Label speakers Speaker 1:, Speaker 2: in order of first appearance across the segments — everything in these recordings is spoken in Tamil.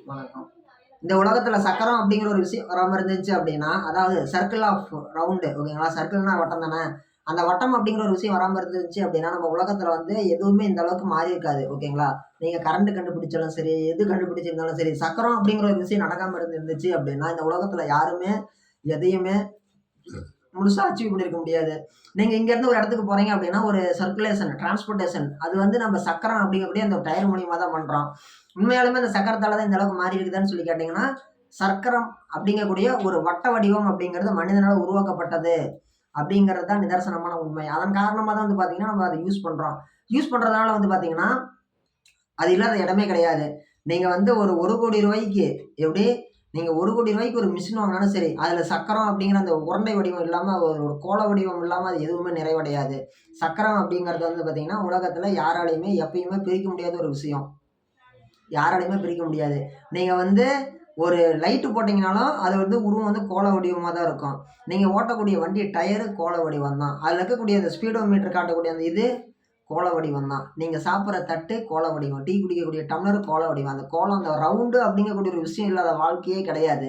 Speaker 1: வணக்கம். இந்த உலகத்துல சக்கரம் அப்படிங்கிற ஒரு விஷயம் வராம இருந்துச்சு அப்படின்னா, அதாவது சர்க்கிள் ஆஃப் ரவுண்டு ஓகேங்களா? சர்க்கிள்னா வட்டம் தானே. அந்த வட்டம் அப்படிங்கிற ஒரு விஷயம் வராம இருந்துச்சு அப்படின்னா, நம்ம உலகத்துல வந்து எதுவுமே இந்த அளவுக்கு மாறி இருக்காது. ஓகேங்களா? நீங்க கரண்ட் கண்டுபிடிச்சாலும் சரி, எது கண்டுபிடிச்சிருந்தாலும் சரி, சக்கரம் அப்படிங்கிற ஒரு விஷயம் நடக்காம இருந்துச்சு அப்படின்னா, இந்த உலகத்துல யாருமே எதையுமே முழுசா அச்சீவ் பண்ணியிருக்க முடியாது. நீங்க இங்கேருந்து ஒரு இடத்துக்கு போறீங்க அப்படின்னா, ஒரு சர்க்குலேஷன், டிரான்ஸ்போர்ட்டேஷன் அது வந்து நம்ம சக்கரம் அப்படிங்கக்கூடிய அந்த டயர் மூலியமா தான் பண்றோம். உண்மையாலுமே அந்த சக்கரத்தால தான் இந்த அளவுக்கு மாறி இருக்குதான்னு சொல்லி கேட்டீங்கன்னா, சர்க்கரம் அப்படிங்கக்கூடிய ஒரு வட்ட வடிவம் அப்படிங்கிறது மனிதனால உருவாக்கப்பட்டது அப்படிங்கிறது தான் நிதர்சனமான உண்மை. அதன் காரணமா தான் வந்து பார்த்தீங்கன்னா, நம்ம அத யூஸ் பண்றோம். யூஸ் பண்றதுனால வந்து பார்த்தீங்கன்னா, அது இல்லாத இடமே கிடையாது. நீங்க வந்து ஒரு ₹1,00,00,000 எப்படி நீங்க ₹1,00,00,000 ஒரு மிஷின் வாங்குனாலும் சரி, அதுல சக்கரம் அப்படிங்கிற அந்த உருண்டை வடிவம் இல்லாம, ஒரு கோள வடிவம் இல்லாம அது எதுவுமே நிறைவடையாது. சக்கரம் அப்படிங்கிறது வந்து பார்த்தீங்கன்னா, உலகத்துல யாராலயுமே எப்பயுமே பிரிக்க முடியாத ஒரு விஷயம். யாராலயுமே பிரிக்க முடியாது. நீங்க வந்து ஒரு லைட் போட்டீங்கனாலும், அது வந்து உருவம் வந்து கோள வடிவமா தான் இருக்கும். நீங்க ஓட்டக்கூடிய வண்டி டயரு கோள வடிவம் தான். அதுல இருக்கக்கூடிய அந்த ஸ்பீடோமீட்டர் காட்டக்கூடிய அந்த இது கோள வடிவம் தான். நீங்க சாப்பிடுற தட்டு கோள வடிவம். டீ குடிக்கக்கூடிய டம்ளர் கோள வடிவம். அந்த கோளம் அந்த ரவுண்டு அப்படிங்கக்கூடிய ஒரு விஷயம் இல்லாத வாழ்க்கையே கிடையாது.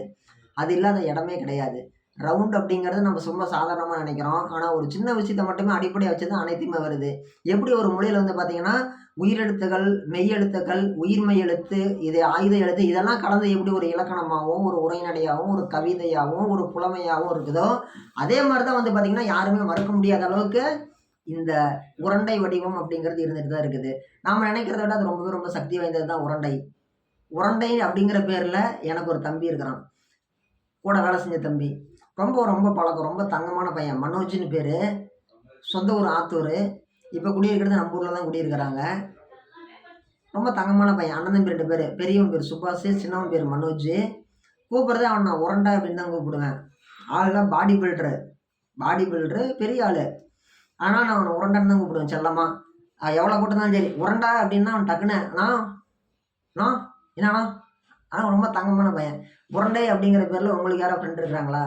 Speaker 1: அது இல்லாத இடமே கிடையாது. ரவுண்ட் அப்படிங்கிறது நம்ம சும்மா சாதாரணமா நினைக்கிறோம். ஆனா ஒரு சின்ன விஷயத்த மட்டுமே அடிப்படையா வச்சு தான் அனைத்துமே வருது. எப்படி ஒரு மொழியில வந்து பார்த்தீங்கன்னா, உயிரெழுத்துக்கள், மெய்யெழுத்துக்கள், உயிர்மெய் எழுத்து, இது ஆயுத எழுத்து இதெல்லாம் கலந்து எப்படி ஒரு இலக்கணமாவும், ஒரு உரைநடையாவும், ஒரு கவிதையாவும், ஒரு புலமையாவும் இருக்குதோ, அதே மாரி தான் வந்து பார்த்தீங்கன்னா, யாருமே மறுக்க முடியாத அளவுக்கு இந்த உருண்டை வடிவம் அப்படிங்கிறது இருந்துட்டு தான் இருக்குது. நாம நினைக்கிறத விட அது ரொம்பவே ரொம்ப சக்தி வாய்ந்தது தான் உருண்டை. உருண்டை அப்படிங்கிற பேர்ல எனக்கு ஒரு தம்பி இருக்கிறான். கூட வேலை செஞ்ச தம்பி. ரொம்ப ரொம்ப பழக்கம். ரொம்ப தங்கமான பையன். மனோஜ்ன்னு பேரு. சொந்த ஊர் ஆத்தூரு. இப்ப குடியிருக்கிறது நம்ம ஊர்ல தான் குடியிருக்கிறாங்க. ரொம்ப தங்கமான பையன். அண்ணன் தம்பி 2 பேரு. பெரியவன் பேரு சுபாஷு, சின்னவன் பேரு மனோஜு. கூப்பிடுறதே அவன நான் உருண்டை அப்படின்னு தான் கூப்பிடுவேன். ஆளுலாம் பாடி பில்டரு. பாடி பில்டரு பெரிய ஆளு. ஆனா நான் அவன உருண்டைன்னு தான் கூப்பிடுவேன் செல்லமா. எவ்வளோ கூட்டம் இருந்தாலும் சரி, உருண்டா அப்படின்னா அவன் டக்குன்னு அண்ணா, அண்ணா, என்னண்ணா? ரொம்ப தங்கமான பையன். உருண்டை அப்படிங்கிற பேர்ல உங்களுக்கு யாரோ ஃப்ரெண்ட் இருக்கிறாங்களா?